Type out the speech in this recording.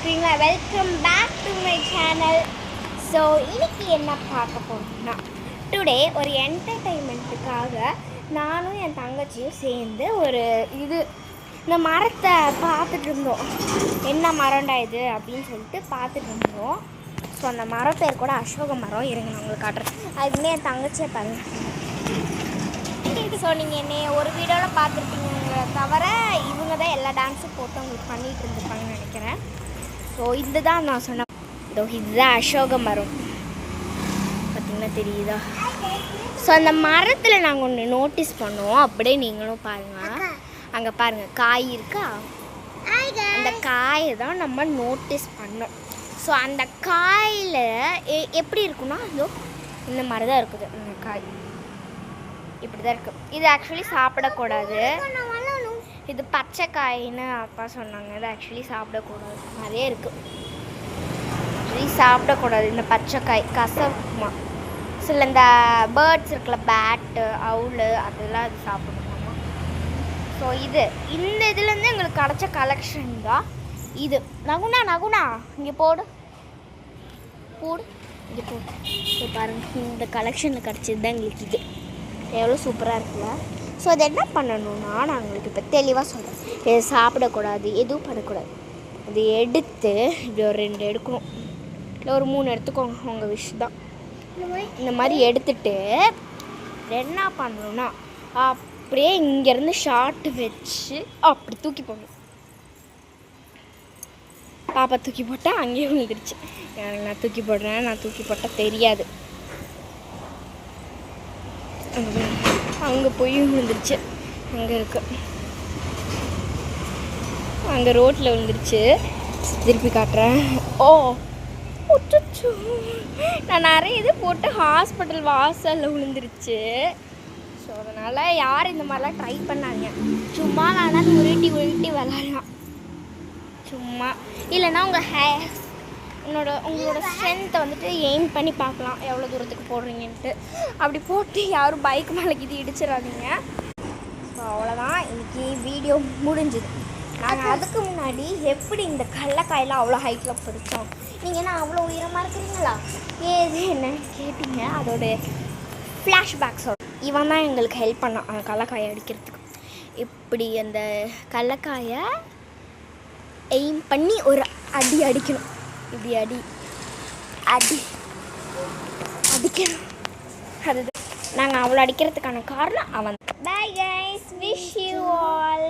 இருக்கீங்களா? Welcome back to my channel. So இன்னைக்கு என்ன பார்க்க போகிறோம்னா, டுடே ஒரு என்டர்டெயின்மெண்ட்டுக்காக நானும் என் தங்கச்சியும் சேர்ந்து ஒரு இந்த மரத்தை பார்த்துட்டு இருந்தோம். என்ன மரம்டா இது அப்படின்னு சொல்லிட்டு பார்த்துட்டு இருந்தோம். ஸோ அந்த மரம் பேர் கூட அசோக மரம். இருங்க நான் உங்களுக்கு காட்டுறேன். அதுக்குமே என் தங்கச்சியை பாருங்க. ஸோ நீங்கள் என்னை ஒரு வீடியோவில் பார்த்துருப்பீங்க தவிர இவங்க தான் எல்லா டான்ஸும் போட்டு உங்களுக்கு பண்ணிகிட்டு இருந்துருப்பாங்கன்னு நினைக்கிறேன். ஸோ இதுதான் நான் சொன்னேன். இதுதான் அசோக மரம். பார்த்தீங்கன்னா தெரியுதா? ஸோ அந்த மரத்தில் நாங்கள் ஒன்று நோட்டீஸ் பண்ணுவோம். அப்படியே நீங்களும் பாருங்கள். அங்கே பாருங்கள், காய் இருக்கா? அந்த காயை தான் நம்ம நோட்டீஸ் பண்ணோம். ஸோ அந்த காயில் எப்படி இருக்குன்னா, இதோ இந்த மாதிரி தான் இருக்குது. இந்த காய் இப்படி தான் இருக்குது. இது ஆக்சுவலி சாப்பிடக்கூடாது. இது பச்சை காயின்னு அப்பா சொன்னாங்க. இது ஆக்சுவலி சாப்பிடக்கூடாது. நிறைய இருக்குது. ஆக்சுவலி சாப்பிடக்கூடாது இந்த பச்சை காய், கசப்புமா. சில இந்த பேர்ட்ஸ் இருக்குல்ல, பேட்டு, அவுளு, அதெல்லாம் அது சாப்பிடணுமா. ஸோ இந்த இதுலேருந்து எங்களுக்கு கிடச்ச கலெக்ஷன் தான் இது. நகுனா இங்கே போடு இங்கே போடு. ஸோ பாருங்கள், இந்த கலெக்ஷனில் கிடச்சது தான் எங்களுக்கு இது. எவ்வளோ சூப்பராக இருக்குல்ல? ஸோ அது என்ன பண்ணணும்னா, நான் உங்களுக்கு இப்போ தெளிவாக சொல்கிறேன். இது சாப்பிடக்கூடாது, எதுவும் பண்ணக்கூடாது. இது எடுத்து இப்படி ஒரு 2 எடுக்கணும், இல்லை ஒரு 3 எடுத்துக்கோங்க, உங்கள் விஷ் தான். இந்த மாதிரி எடுத்துட்டு என்ன பண்ணணும்னா, அப்படியே இங்கேருந்து ஷார்ட் வச்சு அப்படி தூக்கி போடணும். பாப்பா தூக்கி போட்டால் அங்கேயே விழுந்துருச்சு. எனக்கு நான் தூக்கி போட்டால் தெரியாது. அங்கே போய் விழுந்துருச்சு. அங்கே இருக்கு, அங்கே ரோட்டில் விழுந்துருச்சு. திருப்பி காட்டுறேன். நான் நிறைய இது போட்டு ஹாஸ்பிட்டல் வாசலில் விழுந்துருச்சு. ஸோ அதனால் யார் இந்த மாதிரிலாம் ட்ரை பண்ணாங்க. சும்மா வேணாலும் உருட்டி விளாட்லாம் சும்மா. இல்லைன்னா உங்களோட ஸ்ட்ரென்த்தை வந்துட்டு எய்ம் பண்ணி பார்க்கலாம், எவ்வளோ தூரத்துக்கு போடுறீங்கன்ட்டு. அப்படி போட்டு யாரும் பைக் மேலே இது இடிச்சிடாதீங்க. ஸோ அவ்வளோதான், இன்றைக்கி வீடியோ முடிஞ்சுது. நாங்கள் அதுக்கு முன்னாடி எப்படி இந்த கடலக்காயெல்லாம் அவ்வளோ ஹைட்டில் பிடிச்சோம். நீங்கள் என்ன அவ்வளோ உயரமாக இருக்கிறீங்களா ஏது என்னன்னு கேட்டீங்க. அதோட ஃப்ளாஷ்பேக்ஸோட இவன் தான் எங்களுக்கு ஹெல்ப் பண்ணான் அந்த கடலக்காயை அடிக்கிறதுக்கு. இப்படி அந்த கடலக்காயை எய்ம் பண்ணி ஒரு அடி அடிக்கணும். இப்படி அடிக்கணும். அதுதான் நாங்கள் அவ்வளோ அடிக்கிறதுக்கான காரணம் அவன். Bye guys, wish you all.